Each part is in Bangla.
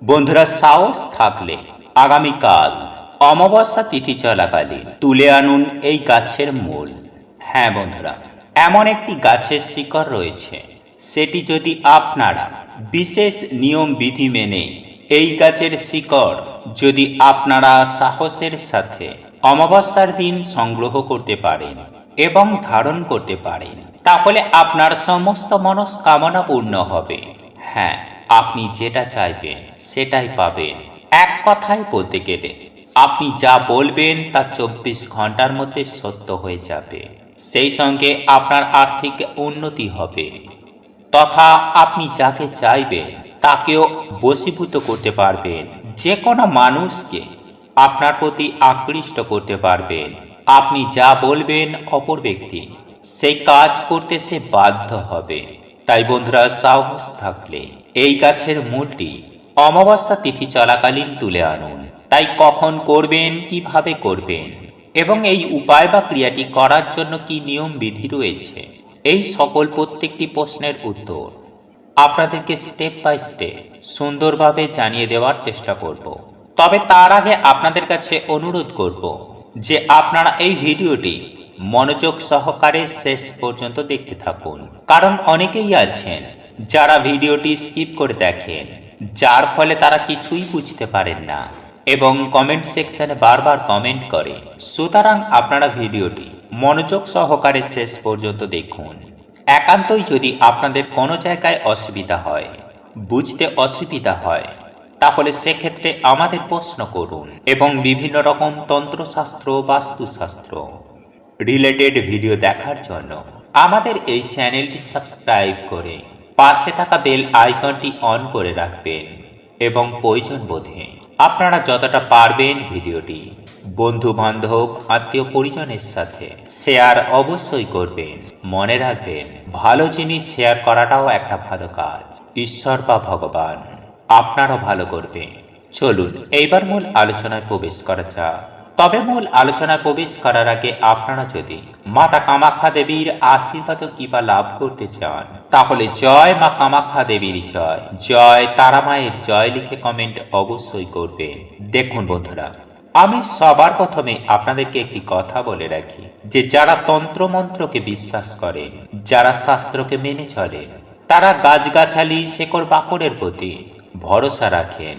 বন্ধুরা, সাহস থাকলে আগামীকাল অমাবস্যা তিথি চলাকালীন তুলে আনুন এই গাছের মূল। হ্যাঁ বন্ধুরা, এমন একটি গাছের শিকড় রয়েছে, সেটি যদি আপনারা বিশেষ নিয়ম বিধি মেনে এই গাছের শিকড় যদি আপনারা সাহসের সাথে অমাবস্যার দিন সংগ্রহ করতে পারেন এবং ধারণ করতে পারেন, তাহলে আপনার সমস্ত মনস্কামনা পূর্ণ হবে। হ্যাঁ, আপনি যেটা চাইবেন সেটাই পাবেন। এক কথায় বলতে গেলে আপনি যা বলবেন তা 24 ঘন্টার মধ্যে সত্য হয়ে যাবে। সেই সঙ্গে আপনার আর্থিক উন্নতি হবে, তথা আপনি যাকে চাইবেন তাকেও বশীভূত করতে পারবেন। যে কোনো মানুষকে আপনার প্রতি আকৃষ্ট করতে পারবেন। আপনি যা বলবেন অপর ব্যক্তি সেই কাজ করতে সে বাধ্য হবে। তাই বন্ধুরা, সাহস থাকলে এই গাছের মূলটি অমাবস্যা তিথি চলাকালীন তুলে আনুন। তাই কখন করবেন, কিভাবে করবেন এবং এই উপায় বা ক্রিয়াটি করার জন্য কি নিয়ম বিধি রয়েছে, এই সকল প্রত্যেকটি প্রশ্নের উত্তর আপনাদেরকে স্টেপ বাই স্টেপ সুন্দরভাবে জানিয়ে দেওয়ার চেষ্টা করব। তবে তার আগে আপনাদের কাছে অনুরোধ করব যে আপনারা এই ভিডিওটি মনোযোগ সহকারে শেষ পর্যন্ত দেখতে থাকুন। কারণ অনেকেই আছেন যারা ভিডিওটি স্কিপ করে দেখেন, যার ফলে তারা কিছুই বুঝতে পারেন না এবং কমেন্ট সেকশনে বারবার কমেন্ট করে। সুতরাং আপনারা ভিডিওটি মনোযোগ সহকারে শেষ পর্যন্ত দেখুন। একান্তই যদি আপনাদের কোনো জায়গায় অসুবিধা হয়, বুঝতে অসুবিধা হয়, তাহলে সেক্ষেত্রে আমাদের প্রশ্ন করুন এবং বিভিন্ন রকম তন্ত্রশাস্ত্র, বাস্তুশাস্ত্র রিলেটেড ভিডিও দেখার জন্য আমাদের এই চ্যানেলটি সাবস্ক্রাইব করে পাশে থাকা বেল আইকনটি অন করে রাখবেন এবং প্রয়োজন বোধে আপনারা যতটা পারবেন ভিডিওটি বন্ধু বান্ধব, আত্মীয় পরিজনের সাথে শেয়ার অবশ্যই করবেন। মনে রাখবেন, ভালো জিনিস শেয়ার করাটাও একটা ভালো কাজ। ঈশ্বর বা ভগবান আপনারও ভালো করবে। চলুন এইবার মূল আলোচনায় প্রবেশ করা যাক। তবে মূল আলোচনায় প্রবেশ করার আগে আপনারা যদি মাতা কামাখ্যা দেবীর আশীর্বাদ কিংবা লাভ করতে চান, তাহলে জয় মা কামাখ্যা দেবীর জয়, জয় তারা মায়ের জয় লিখে কমেন্ট অবশ্যই করবেন। দেখুন বন্ধুরা, আমি সবার প্রথমে আপনাদেরকে একটি কথা বলে রাখি যে যারা তন্ত্রমন্ত্রকে বিশ্বাস করেন, যারা শাস্ত্রকে মেনে চলেন, তারা গাছগাছালি, শেকড় বাকড়ের প্রতি ভরসা রাখেন।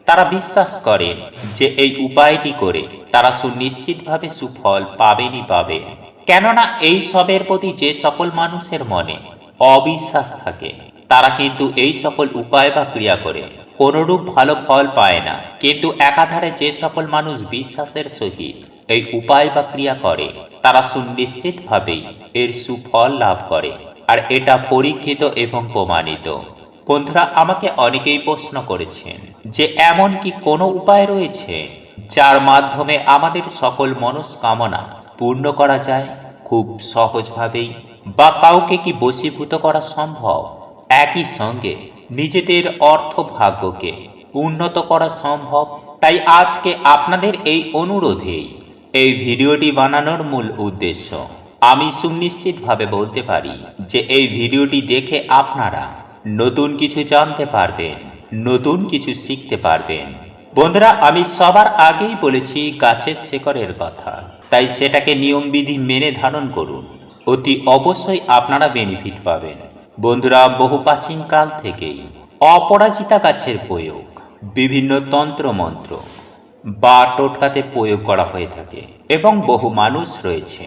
তারা বিশ্বাস করেন যে এই উপায়টি করে তারা সুনিশ্চিতভাবে সুফল পাবেনই পাবেন। কেননা এই সবের প্রতি যে সকল মানুষের মনে অবিশ্বাস থাকে, তারা কিন্তু এই সকল উপায় বা ক্রিয়া করে কোনরূপ ভালো ফল পায় না। কিন্তু একাধারে যে সকল মানুষ বিশ্বাসের সহিত এই উপায় বা ক্রিয়া করে, তারা সুনিশ্চিতভাবেই এর সুফল লাভ করে। আর এটা পরীক্ষিত এবং প্রমাণিত। বন্ধুরা, আমাকে অনেকেই প্রশ্ন করেছেন যে এমন কি কোনো উপায় রয়েছে যার মাধ্যমে আমাদের সকল মনস্কামনা পূর্ণ করা যায় খুব সহজভাবেই, বা কাউকে কি বশীভূত করা সম্ভব, একই সঙ্গে নিজেদের অর্থ ভাগ্যকে উন্নত করা সম্ভব? তাই আজকে আপনাদের এই অনুরোধেই এই ভিডিওটি বানানোর মূল উদ্দেশ্য। আমি সুনিশ্চিতভাবে বলতে পারি যে এই ভিডিওটি দেখে আপনারা নতুন কিছু জানতে পারবেন, নতুন কিছু শিখতে পারবেন। বন্ধুরা, আমি সবার আগেই বলেছি গাছের শেকড়ের কথা, তাই সেটাকে নিয়মবিধি মেনে ধারণ করুন, অতি অবশ্যই আপনারা বেনিফিট পাবেন। বন্ধুরা, বহু প্রাচীন কাল থেকেই অপরাজিতা গাছের প্রয়োগ বিভিন্ন তন্ত্রমন্ত্র বা টোটকাতে প্রয়োগ করা হয়ে থাকে এবং বহু মানুষ রয়েছে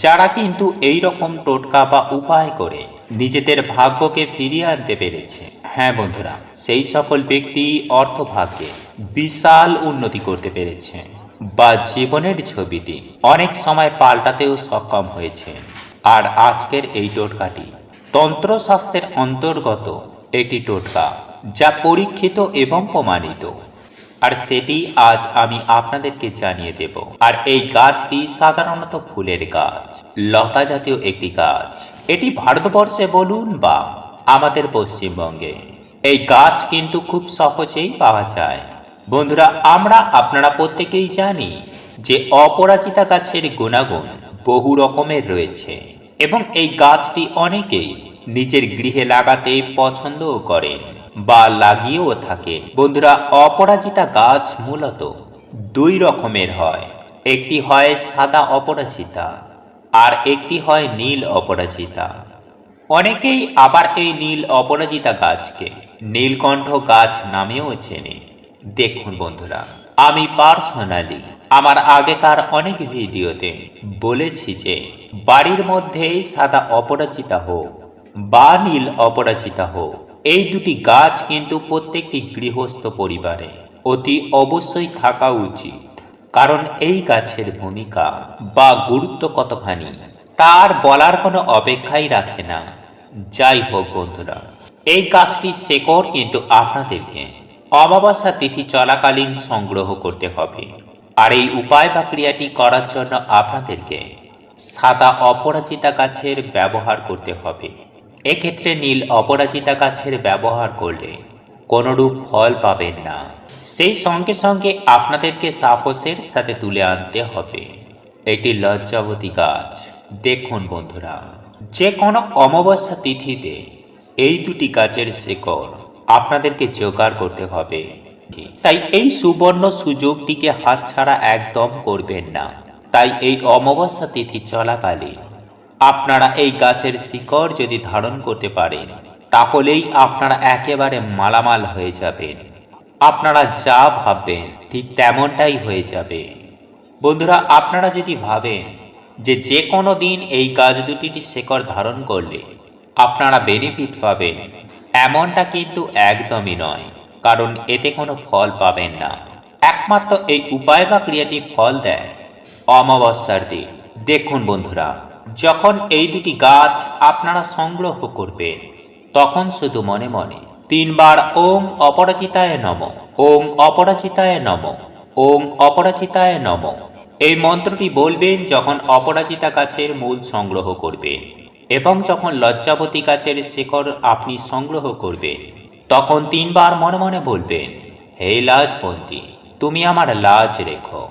যারা কিন্তু এই রকম টোটকা বা উপায় করে নিজেদের ভাগ্যকে ফিরিয়ে আনতে পেরেছে। হ্যাঁ বন্ধুরা, সেই সকল ব্যক্তি অর্থভাগ্যে বিশাল উন্নতি করতে পেরেছে বা জীবনের ছবিটি অনেক সময় পাল্টাতেও সক্ষম হয়েছে। আর আজকের এই টোটকাটি তন্ত্রশাস্ত্রের অন্তর্গত একটি টোটকা, যা পরীক্ষিত এবং প্রমাণিত। আর সেটি আজ আমি আপনাদেরকে জানিয়ে দেব। আর এই গাছটি সাধারণত ফুলের গাছ, লতা জাতীয় একটি গাছ। এটি ভারতবর্ষে বলুন বা আমাদের পশ্চিমবঙ্গে এই গাছ কিন্তু খুব সহজেই পাওয়া যায়। বন্ধুরা, আপনারা প্রত্যেকেই জানি যে অপরাজিতা গাছের গুণাগুণ বহু রকমের রয়েছে এবং এই গাছটি অনেকেই নিজের গৃহে লাগাতে পছন্দও করেন। বা লাগিয়েও থাকে। বন্ধুরা, অপরাজিতা গাছ মূলত দুই রকমের হয়। একটি হয় সাদা অপরাজিতা আর একটি হয় নীল অপরাজিতা। অনেকেই আবার এই নীল অপরাজিতা গাছকে নীলকণ্ঠ গাছ নামেও চেনে। দেখুন বন্ধুরা, আমি পার্সোনালি আমার আগেকার অনেক ভিডিওতে বলেছি যে বাড়ির মধ্যেই সাদা অপরাজিতা হোক বা নীল অপরাজিতা হোক, এই দুটি গাছ কিন্তু প্রত্যেকটি গৃহস্থ পরিবারে অতি অবশ্যই থাকা উচিত। কারণ এই গাছের ভূমিকা বা গুরুত্ব কতখানি তার বলার কোনো অপেক্ষাই রাখে না। যাই হোক বন্ধুরা, এই গাছটির শেকড় কিন্তু আপনাদেরকে অমাবস্যা তিথি চলাকালীন সংগ্রহ করতে হবে। আর এই উপায় বা ক্রিয়াটি করার জন্য আপনাদেরকে সাদা অপরাজিতা গাছের ব্যবহার করতে হবে। এক্ষেত্রে নীল অপরাজিতা গাছের ব্যবহার করলে কোনরূপ ফল পাবেন না। সেই সঙ্গে সঙ্গে আপনাদেরকে সাহসের সাথে তুলে আনতে হবে এটি লজ্জাবতী গাছ। দেখুন বন্ধুরা, যে কোনো অমাবস্যা তিথিতে এই দুটি গাছের শেকড় আপনাদেরকে জোগাড় করতে হবে। তাই এই সুবর্ণ সুযোগটিকে হাতছাড়া একদম করবেন না। তাই এই অমাবস্যা তিথি চলাকালীন আপনারা এই গাছের শিকড় যদি ধারণ করতে পারেন, তাহলেই আপনারা একেবারে মালামাল হয়ে যাবেন। আপনারা যা ভাববেন ঠিক তেমনটাই হয়ে যাবে। বন্ধুরা, আপনারা যদি ভাবেন যে কোনো দিন এই গাছ দুটির শেকড় ধারণ করলে আপনারা বেনিফিট পাবেন, এমনটা কিন্তু একদমই নয়। কারণ এতে কোনো ফল পাবেন না। একমাত্র এই উপায় বা ক্রিয়াটি ফল দেয় অমাবস্যার দিন। দেখুন বন্ধুরা, যখন এই দুটি গাছ আপনারা সংগ্রহ করবেন, তখন শুধু মনে মনে তিনবার ওম অপরাজিতায় নমঃ, ওম অপরাজিতায় নমঃ, ওম অপরাজিতায় নমঃ এই মন্ত্রটি বলবেন যখন অপরাজিতা গাছের মূল সংগ্রহ করবেন। এবং যখন লজ্জাবতী গাছের শেকড় আপনি সংগ্রহ করবেন, তখন তিনবার মনে মনে বলবেন, হে লাজবন্তী তুমি আমার লাজ রেখো,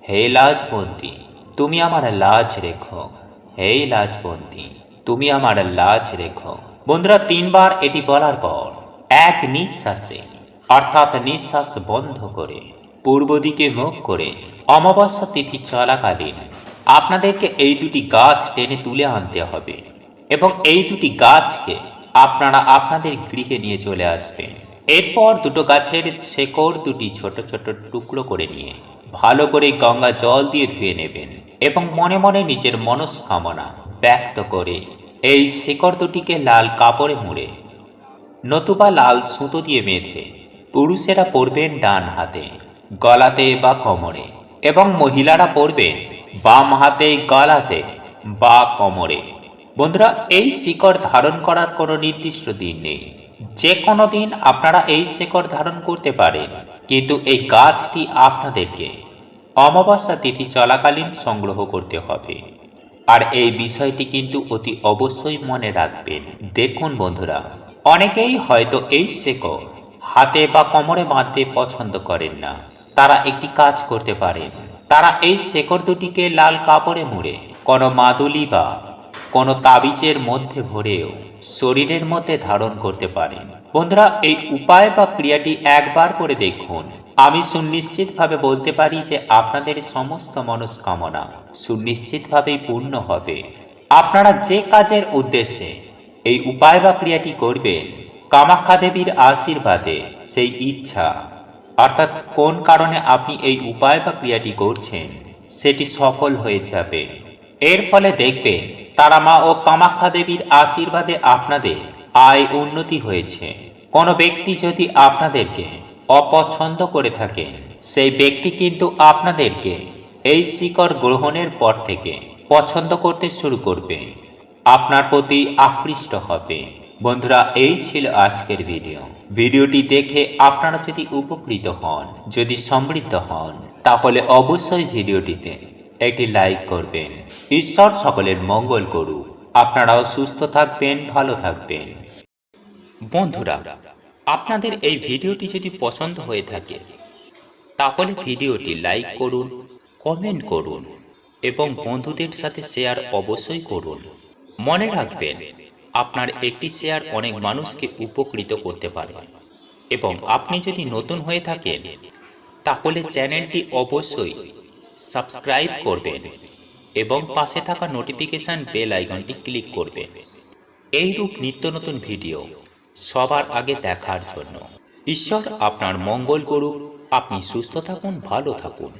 হে লাজবন্তী তুমি আমার লাজ রেখো, হে লাজবন্তী তুমি আমার লাজ রেখো। বন্ধুরা, তিনবার এটি বলার পর এক নিঃশ্বাসে, অর্থাৎ নিঃশ্বাস বন্ধ করে পূর্ব দিকে মুখ করে অমাবস্যা তিথি চলাকালীন আপনাদেরকে এই দুটি গাছ টেনে তুলে আনতে হবে। এবং এই দুটি গাছকে আপনারা আপনাদের গৃহে নিয়ে চলে আসবেন। এরপর দুটো গাছের শেকড় দুটি ছোট ছোট টুকরো করে নিয়ে ভালো করে গঙ্গা জল দিয়ে ধুয়ে নেবেন এবং মনে মনে নিজের মনস্কামনা ব্যক্ত করে এই শেকড় দুটিকে লাল কাপড়ে মুড়ে নতুবা লাল সুতো দিয়ে বেঁধে পুরুষেরা পরবেন ডান হাতে, গলাতে বা কোমরে, এবং মহিলারা পরবেন বাম হাতে, গলাতে বা কোমরে। বন্ধুরা, এই শিকড় ধারণ করার কোনো নির্দিষ্ট দিন নেই। যে কোনো দিন আপনারা এই শিকড় ধারণ করতে পারেন, কিন্তু এই গাছটি আপনাদেরকে অমাবস্যা তিথি চলাকালীন সংগ্রহ করতে হবে। আর এই বিষয়টি কিন্তু অতি অবশ্যই মনে রাখবেন। দেখুন বন্ধুরা, অনেকেই হয়তো এই শেকড় হাতে বা কোমরে বাঁধতে পছন্দ করেন না। তারা একটি কাজ করতে পারেন, তারা এই শেকড় দুটিকে লাল কাপড়ে মুড়ে কোনো মাদুলি বা কোনো তাবিজের মধ্যে ভরেও শরীরের মধ্যে ধারণ করতে পারেন। বন্ধুরা, এই উপায় বা ক্রিয়াটি একবার করে দেখুন। আমি সুনিশ্চিতভাবে বলতে পারি যে আপনাদের সমস্ত মনস্কামনা সুনিশ্চিতভাবেই পূর্ণ হবে। আপনারা যে কাজের উদ্দেশ্যে এই উপায় বা ক্রিয়াটি করবেন, কামাখ্যা দেবীর আশীর্বাদে সেই ইচ্ছা, অর্থাৎ কোন কারণে আপনি এই উপায় বা ক্রিয়াটি করছেন, সেটি সফল হয়ে যাবে। এর ফলে দেখবেন তারা মা ও কামাখ্যা দেবীর আশীর্বাদে আপনাদের আয় উন্নতি হয়েছে। কোনো ব্যক্তি যদি আপনাদেরকে অপছন্দ করে থাকেন, সেই ব্যক্তি কিন্তু আপনাদেরকে এই শিকড় গ্রহণের পর থেকে পছন্দ করতে শুরু করবে, আপনার প্রতি আকৃষ্ট হবে। বন্ধুরা, এই ছিল আজকের ভিডিওটি দেখে আপনারা যদি উপকৃত হন, যদি সমৃদ্ধ হন, তাহলে অবশ্যই ভিডিওটিতে একটি লাইক করবেন। ঈশ্বর সকলের মঙ্গল করুক। আপনারাও সুস্থ থাকবেন, ভালো থাকবেন। বন্ধুরা, আপনাদের এই ভিডিওটি যদি পছন্দ হয়ে থাকে, তাহলে ভিডিওটি লাইক করুন, কমেন্ট করুন এবং বন্ধুদের সাথে শেয়ার অবশ্যই করুন। মনে রাখবেন, আপনার একটি শেয়ার অনেক মানুষকে উপকৃত করতে পারে। এবং আপনি যদি নতুন হয়ে থাকেন তাহলে চ্যানেলটি অবশ্যই সাবস্ক্রাইব করবেন এবং পাশে থাকা নোটিফিকেশন বেল আইকনটি ক্লিক করবেন এইরূপ নিত্য নতুন ভিডিও সবার আগে দেখার জন্য। ঈশ্বর আপনার মঙ্গল করুক। আপনি সুস্থ থাকুন, ভালো থাকুন।